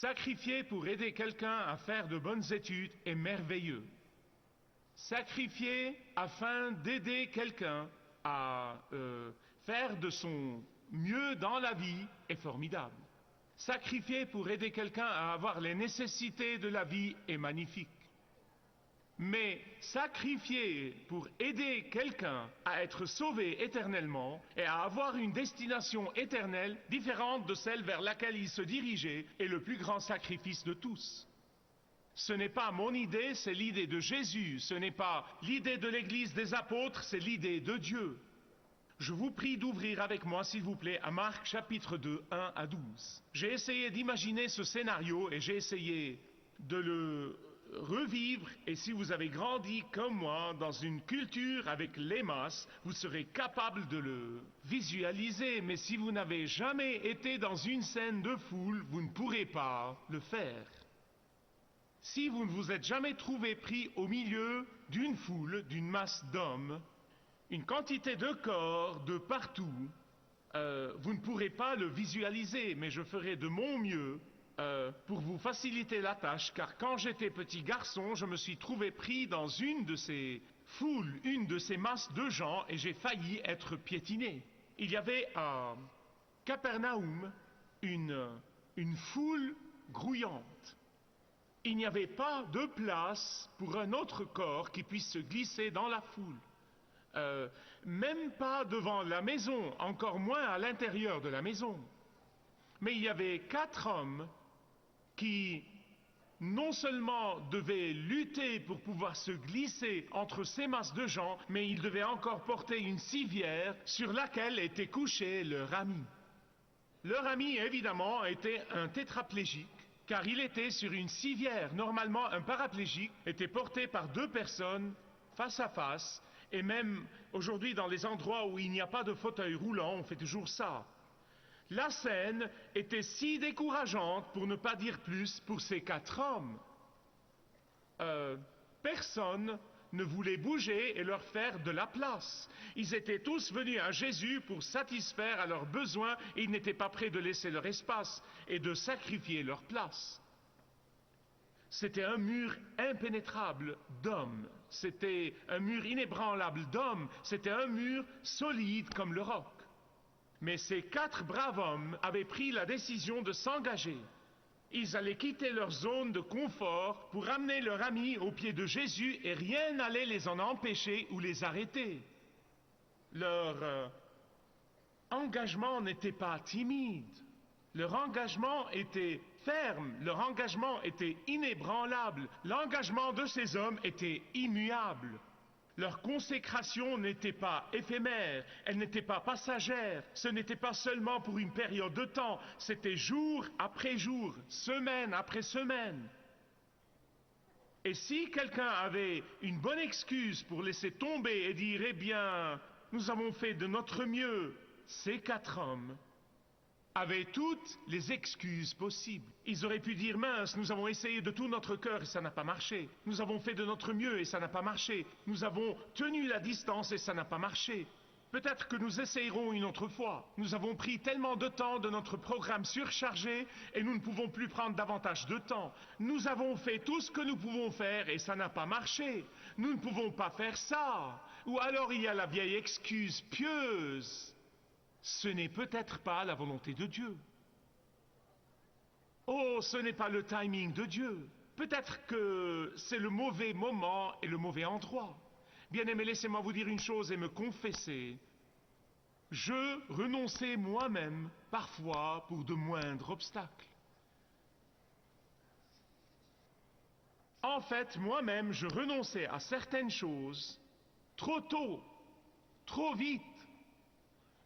Sacrifier pour aider quelqu'un à faire de bonnes études est merveilleux. Sacrifier afin d'aider quelqu'un à faire de son mieux dans la vie est formidable. Sacrifier pour aider quelqu'un à avoir les nécessités de la vie est magnifique. Mais sacrifier pour aider quelqu'un à être sauvé éternellement et à avoir une destination éternelle différente de celle vers laquelle il se dirigeait est le plus grand sacrifice de tous. Ce n'est pas mon idée, c'est l'idée de Jésus. Ce n'est pas l'idée de l'Église des apôtres, c'est l'idée de Dieu. Je vous prie d'ouvrir avec moi, s'il vous plaît, à Marc chapitre 2, 1 à 12. J'ai essayé d'imaginer ce scénario et j'ai essayé de le revivre, et si vous avez grandi comme moi dans une culture avec les masses, vous serez capable de le visualiser, mais si vous n'avez jamais été dans une scène de foule, vous ne pourrez pas le faire. Si vous ne vous êtes jamais trouvé pris au milieu d'une foule, d'une masse d'hommes, une quantité de corps de partout, vous ne pourrez pas le visualiser, mais je ferai de mon mieux pour vous faciliter la tâche, car quand j'étais petit garçon, je me suis trouvé pris dans une de ces foules, une de ces masses de gens, et j'ai failli être piétiné. Il y avait à Capernaum une foule grouillante. Il n'y avait pas de place pour un autre corps qui puisse se glisser dans la foule. Même pas devant la maison, encore moins à l'intérieur de la maison. Mais il y avait 4 hommes qui non seulement devaient lutter pour pouvoir se glisser entre ces masses de gens, mais ils devaient encore porter une civière sur laquelle était couché leur ami. Leur ami, évidemment, était un tétraplégique, car il était sur une civière. Normalement, un paraplégique était porté par 2 personnes face à face, et même aujourd'hui, dans les endroits où il n'y a pas de fauteuil roulant, on fait toujours ça. La scène était si décourageante, pour ne pas dire plus, pour ces 4 hommes. Personne ne voulait bouger et leur faire de la place. Ils étaient tous venus à Jésus pour satisfaire à leurs besoins et ils n'étaient pas prêts de laisser leur espace et de sacrifier leur place. C'était un mur impénétrable d'hommes. C'était un mur inébranlable d'hommes. C'était un mur solide comme le roc. Mais ces 4 braves hommes avaient pris la décision de s'engager. Ils allaient quitter leur zone de confort pour amener leur ami aux pieds de Jésus et rien n'allait les en empêcher ou les arrêter. Leur engagement n'était pas timide. Leur engagement était ferme. Leur engagement était inébranlable. L'engagement de ces hommes était immuable. Leur consécration n'était pas éphémère, elle n'était pas passagère, ce n'était pas seulement pour une période de temps, c'était jour après jour, semaine après semaine. Et si quelqu'un avait une bonne excuse pour laisser tomber et dire « Eh bien, nous avons fait de notre mieux », ces 4 hommes avaient toutes les excuses possibles. Ils auraient pu dire « Mince, nous avons essayé de tout notre cœur et ça n'a pas marché. Nous avons fait de notre mieux et ça n'a pas marché. Nous avons tenu la distance et ça n'a pas marché. Peut-être que nous essayerons une autre fois. Nous avons pris tellement de temps de notre programme surchargé et nous ne pouvons plus prendre davantage de temps. Nous avons fait tout ce que nous pouvons faire et ça n'a pas marché. Nous ne pouvons pas faire ça. » Ou alors il y a la vieille excuse pieuse. Ce n'est peut-être pas la volonté de Dieu. Oh, ce n'est pas le timing de Dieu. Peut-être que c'est le mauvais moment et le mauvais endroit. Bien-aimés, laissez-moi vous dire une chose et me confesser. Je renonçais moi-même parfois pour de moindres obstacles. En fait, moi-même, je renonçais à certaines choses trop tôt, trop vite.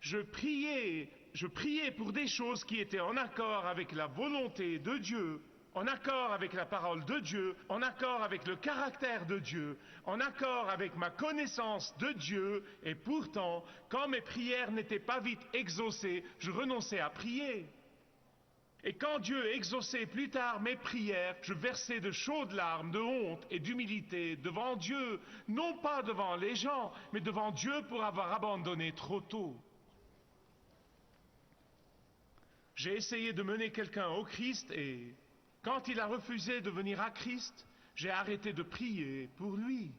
Je priais pour des choses qui étaient en accord avec la volonté de Dieu, en accord avec la parole de Dieu, en accord avec le caractère de Dieu, en accord avec ma connaissance de Dieu, et pourtant, quand mes prières n'étaient pas vite exaucées, je renonçais à prier. Et quand Dieu exauçait plus tard mes prières, je versais de chaudes larmes de honte et d'humilité devant Dieu, non pas devant les gens, mais devant Dieu pour avoir abandonné trop tôt. J'ai essayé de mener quelqu'un au Christ et Quand il a refusé de venir à Christ, j'ai arrêté de prier pour lui.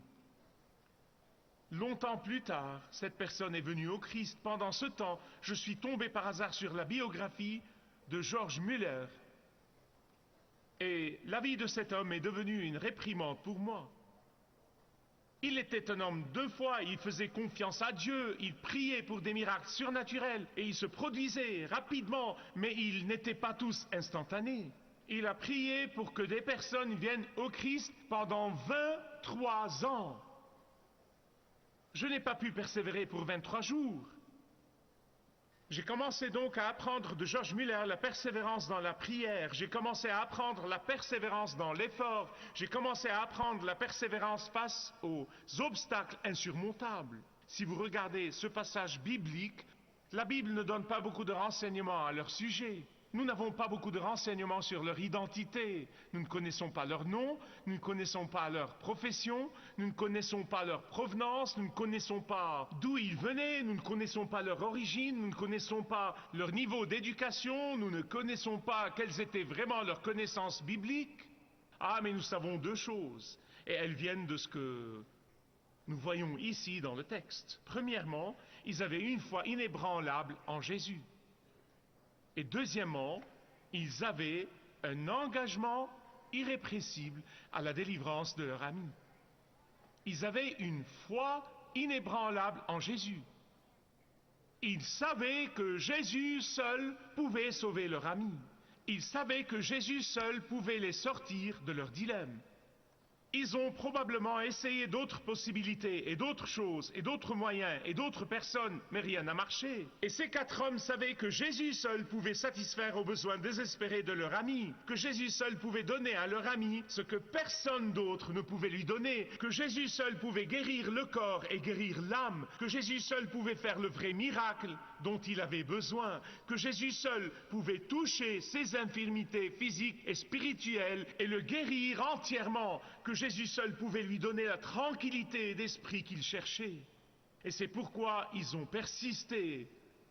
Longtemps plus tard, cette personne est venue au Christ. Pendant ce temps, je suis tombé par hasard sur la biographie de George Muller. Et la vie de cet homme est devenue une réprimande pour moi. Il était un homme de foi, il faisait confiance à Dieu, il priait pour des miracles surnaturels et ils se produisaient rapidement, mais ils n'étaient pas tous instantanés. Il a prié pour que des personnes viennent au Christ pendant 23 ans. Je n'ai pas pu persévérer pour 23 jours. J'ai commencé donc à apprendre de George Muller la persévérance dans la prière. J'ai commencé à apprendre la persévérance dans l'effort. J'ai commencé à apprendre la persévérance face aux obstacles insurmontables. Si vous regardez ce passage biblique, la Bible ne donne pas beaucoup de renseignements à leur sujet. Nous n'avons pas beaucoup de renseignements sur leur identité. Nous ne connaissons pas leur nom, nous ne connaissons pas leur profession, nous ne connaissons pas leur provenance, nous ne connaissons pas d'où ils venaient, nous ne connaissons pas leur origine, nous ne connaissons pas leur niveau d'éducation, nous ne connaissons pas quelles étaient vraiment leurs connaissances bibliques. Ah, mais nous savons deux choses, et elles viennent de ce que nous voyons ici dans le texte. Premièrement, ils avaient une foi inébranlable en Jésus. Et deuxièmement, ils avaient un engagement irrépressible à la délivrance de leur ami. Ils avaient une foi inébranlable en Jésus. Ils savaient que Jésus seul pouvait sauver leur ami. Ils savaient que Jésus seul pouvait les sortir de leur dilemme. Ils ont probablement essayé d'autres possibilités et d'autres choses et d'autres moyens et d'autres personnes, mais rien n'a marché. Et ces 4 hommes savaient que Jésus seul pouvait satisfaire aux besoins désespérés de leur ami, que Jésus seul pouvait donner à leur ami ce que personne d'autre ne pouvait lui donner, que Jésus seul pouvait guérir le corps et guérir l'âme, que Jésus seul pouvait faire le vrai miracle dont il avait besoin, que Jésus seul pouvait toucher ses infirmités physiques et spirituelles et le guérir entièrement, que Jésus seul pouvait lui donner la tranquillité d'esprit qu'il cherchait. Et c'est pourquoi ils ont persisté.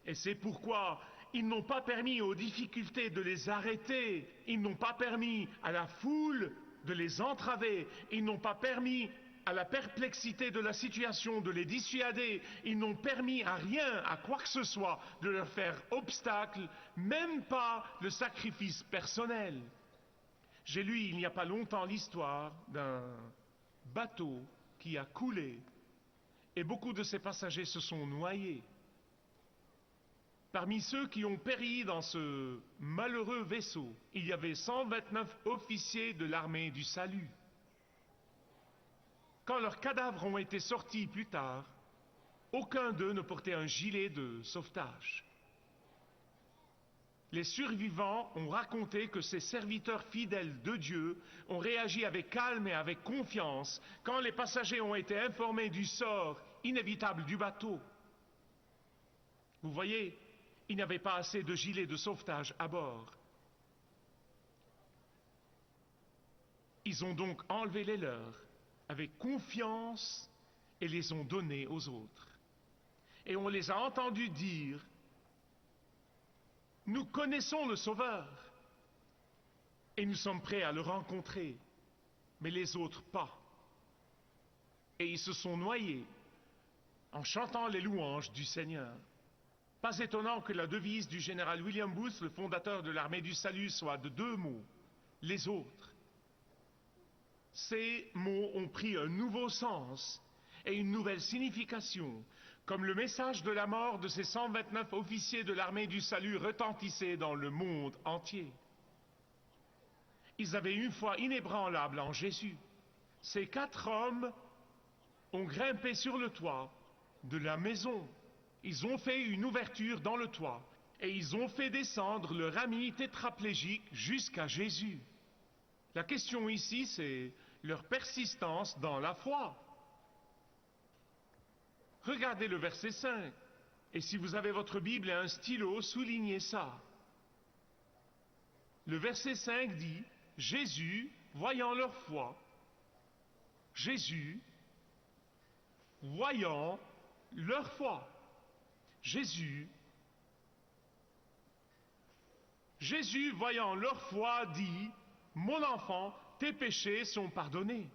Et c'est pourquoi ils n'ont pas permis aux difficultés de les arrêter. Ils n'ont pas permis à la foule de les entraver. Ils n'ont pas permis à la perplexité de la situation de les dissuader. Ils n'ont permis à rien, à quoi que ce soit, de leur faire obstacle, même pas le sacrifice personnel. J'ai lu il n'y a pas longtemps l'histoire d'un bateau qui a coulé et beaucoup de ses passagers se sont noyés. Parmi ceux qui ont péri dans ce malheureux vaisseau, il y avait 129 officiers de l'armée du salut. Quand leurs cadavres ont été sortis plus tard, aucun d'eux ne portait un gilet de sauvetage. Les survivants ont raconté que ces serviteurs fidèles de Dieu ont réagi avec calme et avec confiance quand les passagers ont été informés du sort inévitable du bateau. Vous voyez, il n'y avait pas assez de gilets de sauvetage à bord. Ils ont donc enlevé les leurs avec confiance et les ont donnés aux autres. Et on les a entendus dire: nous connaissons le Sauveur et nous sommes prêts à le rencontrer, mais les autres pas. Et ils se sont noyés en chantant les louanges du Seigneur. Pas étonnant que la devise du général William Booth, le fondateur de l'armée du salut, soit de 2 mots: les autres. Ces mots ont pris un nouveau sens et une nouvelle signification, comme le message de la mort de ces 129 officiers de l'armée du salut retentissait dans le monde entier. Ils avaient une foi inébranlable en Jésus. Ces 4 hommes ont grimpé sur le toit de la maison. Ils ont fait une ouverture dans le toit et ils ont fait descendre leur ami tétraplégique jusqu'à Jésus. La question ici, c'est leur persistance dans la foi. Regardez le verset 5. Et si vous avez votre Bible et un stylo, soulignez ça. Le verset 5 dit: Jésus, voyant leur foi, Jésus, voyant leur foi, Jésus, voyant leur foi, dit: mon enfant, tes péchés sont pardonnés.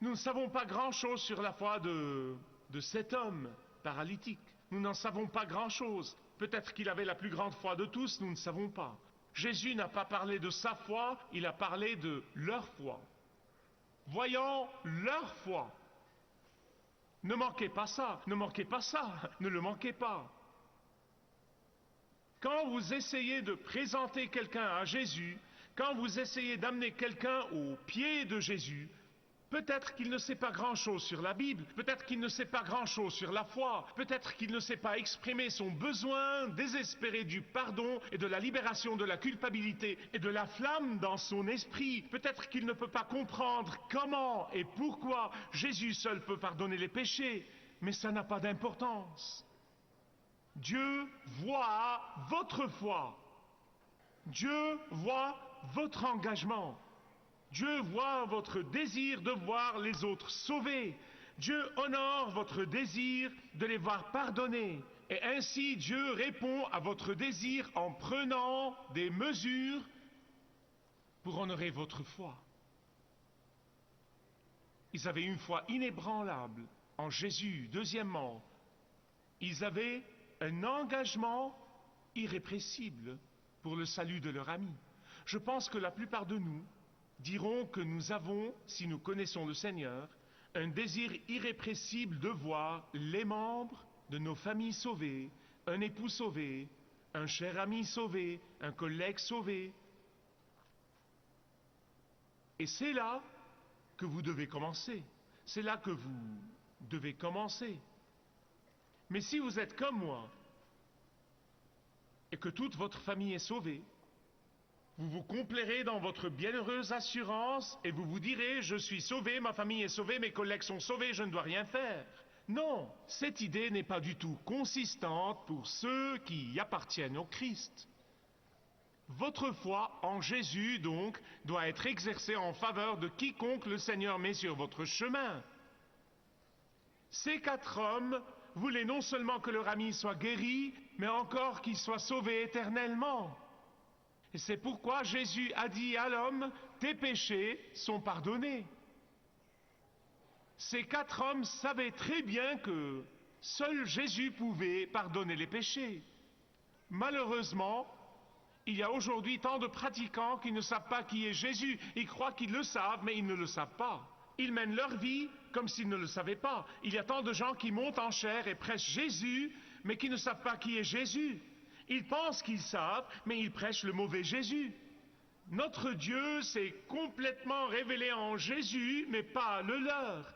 Nous ne savons pas grand-chose sur la foi de cet homme paralytique. Nous n'en savons pas grand-chose. Peut-être qu'il avait la plus grande foi de tous, nous ne savons pas. Jésus n'a pas parlé de sa foi, il a parlé de leur foi. Voyons leur foi. Ne manquez pas ça, ne manquez pas ça, ne le manquez pas. Quand vous essayez de présenter quelqu'un à Jésus, quand vous essayez d'amener quelqu'un aux pieds de Jésus, peut-être qu'il ne sait pas grand-chose sur la Bible, peut-être qu'il ne sait pas grand-chose sur la foi, peut-être qu'il ne sait pas exprimer son besoin désespéré du pardon et de la libération de la culpabilité et de la flamme dans son esprit. Peut-être qu'il ne peut pas comprendre comment et pourquoi Jésus seul peut pardonner les péchés, mais ça n'a pas d'importance. Dieu voit votre foi. Dieu voit votre engagement. Dieu voit votre désir de voir les autres sauvés. Dieu honore votre désir de les voir pardonnés. Et ainsi, Dieu répond à votre désir en prenant des mesures pour honorer votre foi. Ils avaient une foi inébranlable en Jésus. Deuxièmement, ils avaient un engagement irrépressible pour le salut de leur ami. Je pense que la plupart de nous diront que nous avons, si nous connaissons le Seigneur, un désir irrépressible de voir les membres de nos familles sauvés, un époux sauvé, un cher ami sauvé, un collègue sauvé. Et c'est là que vous devez commencer. C'est là que vous devez commencer. Mais si vous êtes comme moi, et que toute votre famille est sauvée, vous vous complairez dans votre bienheureuse assurance et vous vous direz « Je suis sauvé, ma famille est sauvée, mes collègues sont sauvés, je ne dois rien faire ». Non, cette idée n'est pas du tout consistante pour ceux qui appartiennent au Christ. Votre foi en Jésus, donc, doit être exercée en faveur de quiconque le Seigneur met sur votre chemin. Ces 4 hommes voulaient non seulement que leur ami soit guéri, mais encore qu'il soit sauvé éternellement. Et c'est pourquoi Jésus a dit à l'homme, tes péchés sont pardonnés. Ces 4 hommes savaient très bien que seul Jésus pouvait pardonner les péchés. Malheureusement, il y a aujourd'hui tant de pratiquants qui ne savent pas qui est Jésus. Ils croient qu'ils le savent, mais ils ne le savent pas. Ils mènent leur vie comme s'ils ne le savaient pas. Il y a tant de gens qui montent en chair et prêchent Jésus, mais qui ne savent pas qui est Jésus. Ils pensent qu'ils savent, mais ils prêchent le mauvais Jésus. Notre Dieu s'est complètement révélé en Jésus, mais pas le leur.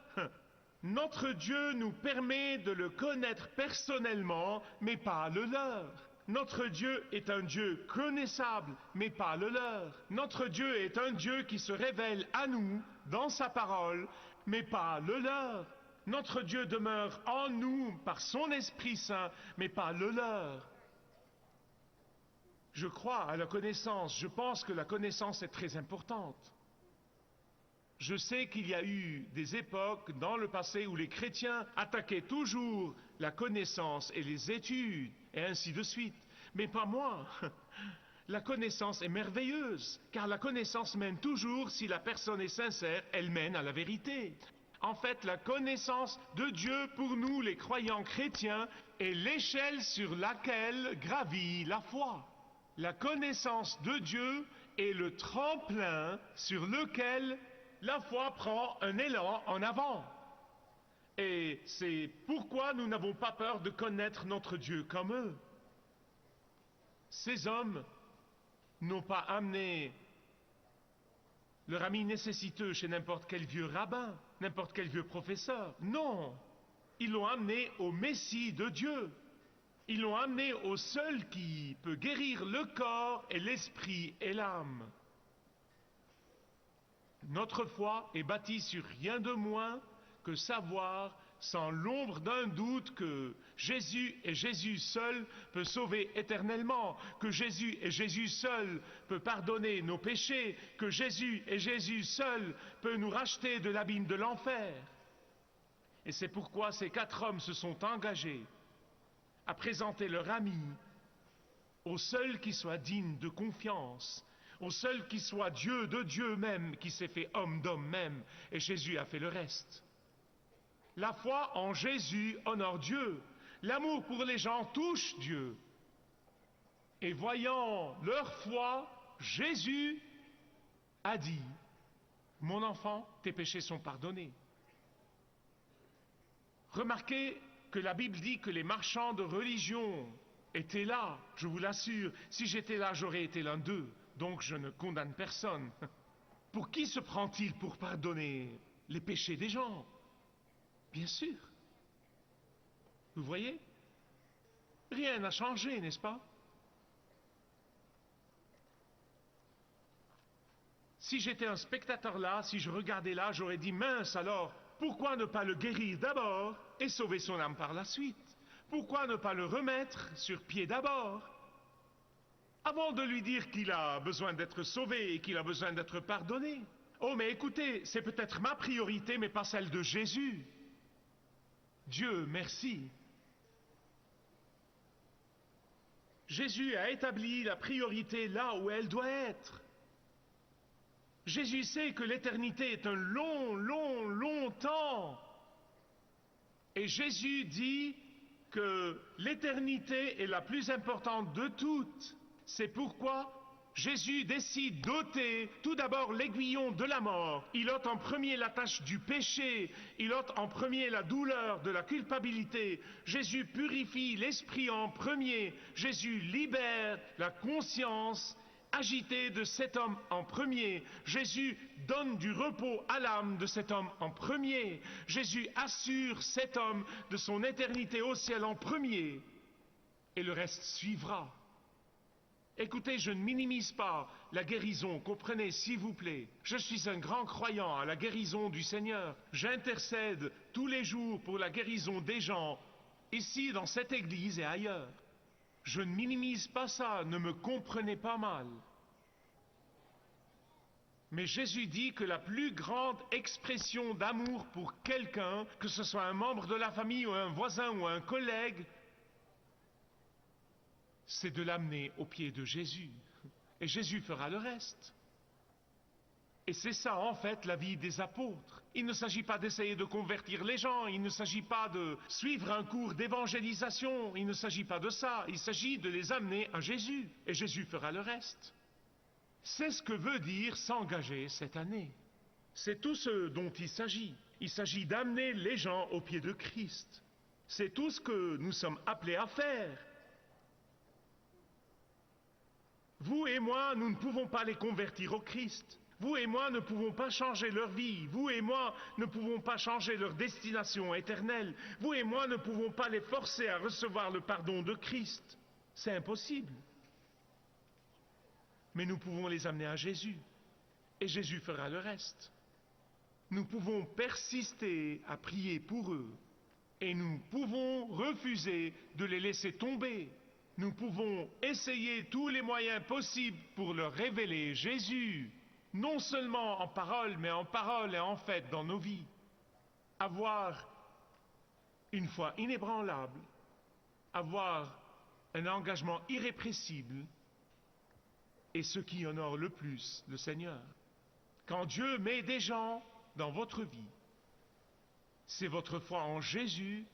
Notre Dieu nous permet de le connaître personnellement, mais pas le leur. Notre Dieu est un Dieu connaissable, mais pas le leur. Notre Dieu est un Dieu qui se révèle à nous dans sa parole, mais pas le leur. Notre Dieu demeure en nous par son Esprit Saint, mais pas le leur. Je crois à la connaissance. Je pense que la connaissance est très importante. Je sais qu'il y a eu des époques dans le passé où les chrétiens attaquaient toujours la connaissance et les études, et ainsi de suite. Mais pas moi. La connaissance est merveilleuse, car la connaissance mène toujours, si la personne est sincère, elle mène à la vérité. En fait, la connaissance de Dieu pour nous, les croyants chrétiens, est l'échelle sur laquelle gravit la foi. La connaissance de Dieu est le tremplin sur lequel la foi prend un élan en avant. Et c'est pourquoi nous n'avons pas peur de connaître notre Dieu comme eux. Ces hommes n'ont pas amené leur ami nécessiteux chez n'importe quel vieux rabbin, n'importe quel vieux professeur. Non, ils l'ont amené au Messie de Dieu. Ils l'ont amené au seul qui peut guérir le corps et l'esprit et l'âme. Notre foi est bâtie sur rien de moins que savoir, sans l'ombre d'un doute, que Jésus et Jésus seul peut sauver éternellement, que Jésus et Jésus seul peut pardonner nos péchés, que Jésus et Jésus seul peut nous racheter de l'abîme de l'enfer. Et c'est pourquoi ces 4 hommes se sont engagés à présenter leur ami au seul qui soit digne de confiance, au seul qui soit Dieu de Dieu même, qui s'est fait homme d'homme même, et Jésus a fait le reste. La foi en Jésus honore Dieu. L'amour pour les gens touche Dieu. Et voyant leur foi, Jésus a dit, mon enfant, tes péchés sont pardonnés. Remarquez que la Bible dit que les marchands de religion étaient là, je vous l'assure. Si j'étais là, j'aurais été l'un d'eux. Donc je ne condamne personne. Pour qui se prend-il pour pardonner les péchés des gens? Bien sûr. Vous voyez? Rien n'a changé, n'est-ce pas? Si j'étais un spectateur là, si je regardais là, j'aurais dit, mince alors, pourquoi ne pas le guérir d'abord et sauver son âme par la suite? Pourquoi ne pas le remettre sur pied d'abord, avant de lui dire qu'il a besoin d'être sauvé et qu'il a besoin d'être pardonné? Oh, mais écoutez, c'est peut-être ma priorité, mais pas celle de Jésus. Dieu merci. Jésus a établi la priorité là où elle doit être. Jésus sait que l'éternité est un long temps. Et Jésus dit que l'éternité est la plus importante de toutes. C'est pourquoi Jésus décide d'ôter tout d'abord l'aiguillon de la mort. Il ôte en premier la tâche du péché. Il ôte en premier la douleur de la culpabilité. Jésus purifie l'esprit en premier. Jésus libère la conscience agité de cet homme en premier. Jésus donne du repos à l'âme de cet homme en premier. Jésus assure cet homme de son éternité au ciel en premier. Et le reste suivra. Écoutez, je ne minimise pas la guérison, comprenez s'il vous plaît. Je suis un grand croyant à la guérison du Seigneur. J'intercède tous les jours pour la guérison des gens, ici dans cette église et ailleurs. Je ne minimise pas ça, ne me comprenez pas mal. Mais Jésus dit que la plus grande expression d'amour pour quelqu'un, que ce soit un membre de la famille ou un voisin ou un collègue, c'est de l'amener aux pieds de Jésus. Et Jésus fera le reste. Et c'est ça en fait la vie des apôtres. Il ne s'agit pas d'essayer de convertir les gens, il ne s'agit pas de suivre un cours d'évangélisation, il ne s'agit pas de ça, il s'agit de les amener à Jésus. Et Jésus fera le reste. C'est ce que veut dire s'engager cette année. C'est tout ce dont il s'agit. Il s'agit d'amener les gens aux pieds de Christ. C'est tout ce que nous sommes appelés à faire. Vous et moi, nous ne pouvons pas les convertir au Christ. Vous et moi ne pouvons pas changer leur vie. Vous et moi ne pouvons pas changer leur destination éternelle. Vous et moi ne pouvons pas les forcer à recevoir le pardon de Christ. C'est impossible. Mais nous pouvons les amener à Jésus. Et Jésus fera le reste. Nous pouvons persister à prier pour eux. Et nous pouvons refuser de les laisser tomber. Nous pouvons essayer tous les moyens possibles pour leur révéler Jésus, non seulement en parole, mais en parole et en fait dans nos vies. Avoir une foi inébranlable, avoir un engagement irrépressible, et ce qui honore le plus le Seigneur. Quand Dieu met des gens dans votre vie, c'est votre foi en Jésus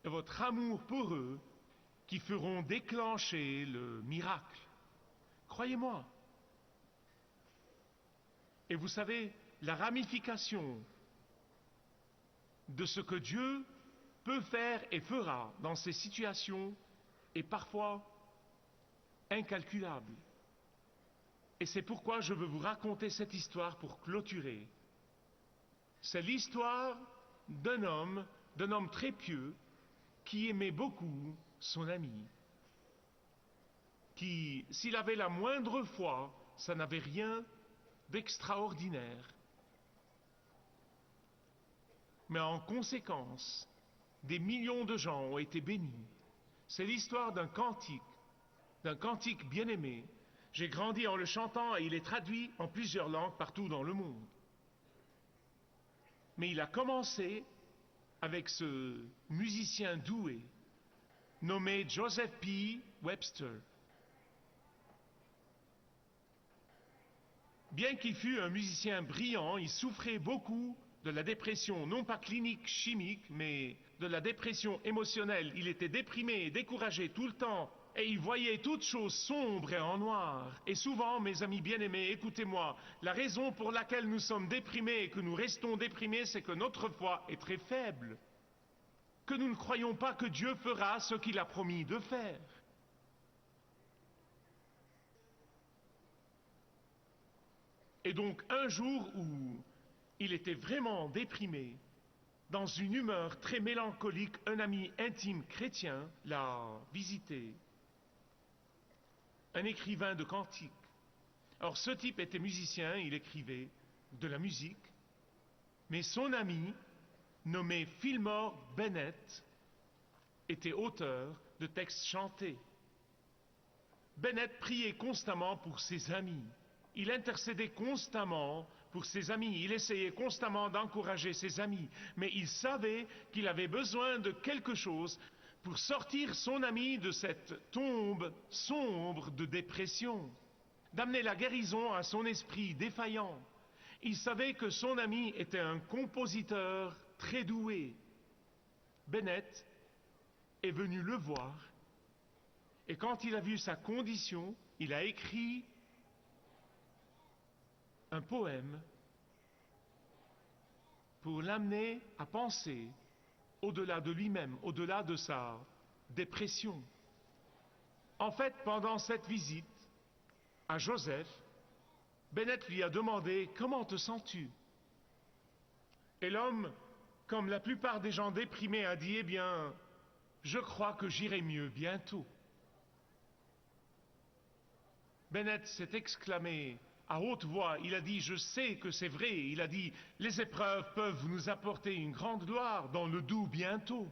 et votre amour pour eux qui feront déclencher le miracle. Croyez-moi. Et vous savez, la ramification de ce que Dieu peut faire et fera dans ces situations est parfois incalculable. Et c'est pourquoi je veux vous raconter cette histoire pour clôturer. C'est l'histoire d'un homme très pieux, qui aimait beaucoup son ami, qui, s'il avait la moindre foi, ça n'avait rien d'extraordinaire. Mais en conséquence, des millions de gens ont été bénis. C'est l'histoire d'un cantique bien-aimé. J'ai grandi en le chantant et il est traduit en plusieurs langues partout dans le monde. Mais il a commencé avec ce musicien doué nommé Joseph P. Webster. Bien qu'il fût un musicien brillant, il souffrait beaucoup de la dépression, non pas clinique, chimique, mais de la dépression émotionnelle. Il était déprimé et découragé tout le temps, et il voyait toutes choses sombres et en noir. Et souvent, mes amis bien-aimés, écoutez-moi, la raison pour laquelle nous sommes déprimés et que nous restons déprimés, c'est que notre foi est très faible, que nous ne croyons pas que Dieu fera ce qu'il a promis de faire. Et donc, un jour où il était vraiment déprimé, dans une humeur très mélancolique, un ami intime chrétien l'a visité, un écrivain de cantiques. Alors, ce type était musicien, il écrivait de la musique, mais son ami, nommé Fillmore Bennett, était auteur de textes chantés. Bennett priait constamment pour ses amis. Il intercédait constamment pour ses amis. Il essayait constamment d'encourager ses amis. Mais il savait qu'il avait besoin de quelque chose pour sortir son ami de cette tombe sombre de dépression, d'amener la guérison à son esprit défaillant. Il savait que son ami était un compositeur très doué. Bennett est venu le voir, et quand il a vu sa condition, il a écrit un poème pour l'amener à penser au-delà de lui-même, au-delà de sa dépression. En fait, pendant cette visite à Joseph, Bennett lui a demandé « Comment te sens-tu » Et l'homme, comme la plupart des gens déprimés, a dit « Eh bien, je crois que j'irai mieux bientôt. » Bennett s'est exclamé à haute voix, il a dit « Je sais que c'est vrai », il a dit « Les épreuves peuvent nous apporter une grande gloire dans le doux bientôt ».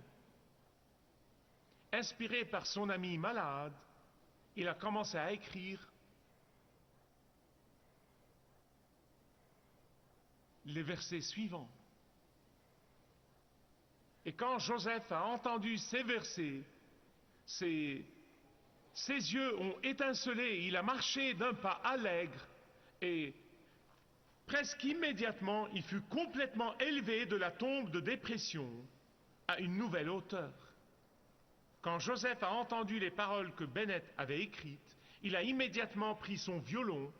Inspiré par son ami malade, il a commencé à écrire les versets suivants. Et quand Joseph a entendu ces versets, ses yeux ont étincelé, il a marché d'un pas allègre et presque immédiatement, il fut complètement élevé de la tombe de dépression à une nouvelle hauteur. Quand Joseph a entendu les paroles que Bennett avait écrites, il a immédiatement pris son violon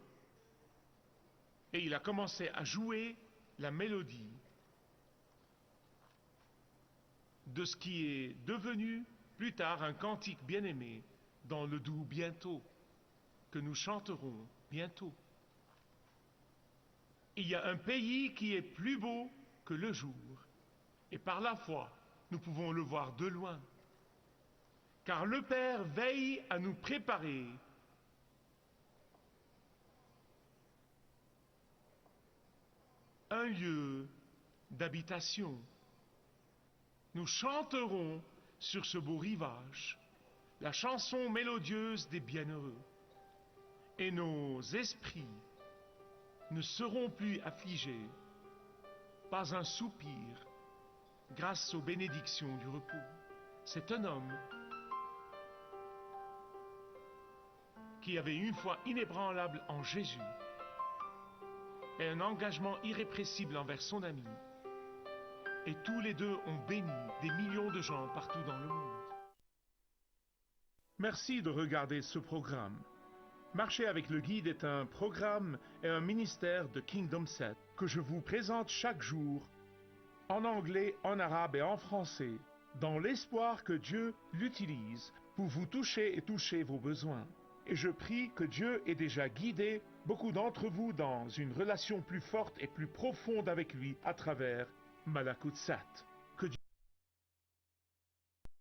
et il a commencé à jouer la mélodie de ce qui est devenu plus tard un cantique bien-aimé dans le doux bientôt, que nous chanterons bientôt. Il y a un pays qui est plus beau que le jour, et par la foi, nous pouvons le voir de loin. Car le Père veille à nous préparer un lieu d'habitation. Nous chanterons sur ce beau rivage la chanson mélodieuse des bienheureux, et nos esprits ne seront plus affligés, pas un soupir, grâce aux bénédictions du repos. C'est un homme qui avait une foi inébranlable en Jésus et un engagement irrépressible envers son ami. Et tous les deux ont béni des millions de gens partout dans le monde. Merci de regarder ce programme. Marcher avec le guide est un programme et un ministère de Kingdom Set que je vous présente chaque jour en anglais, en arabe et en français, dans l'espoir que Dieu l'utilise pour vous toucher et toucher vos besoins. Et je prie que Dieu ait déjà guidé beaucoup d'entre vous dans une relation plus forte et plus profonde avec lui à travers Malakut Sat.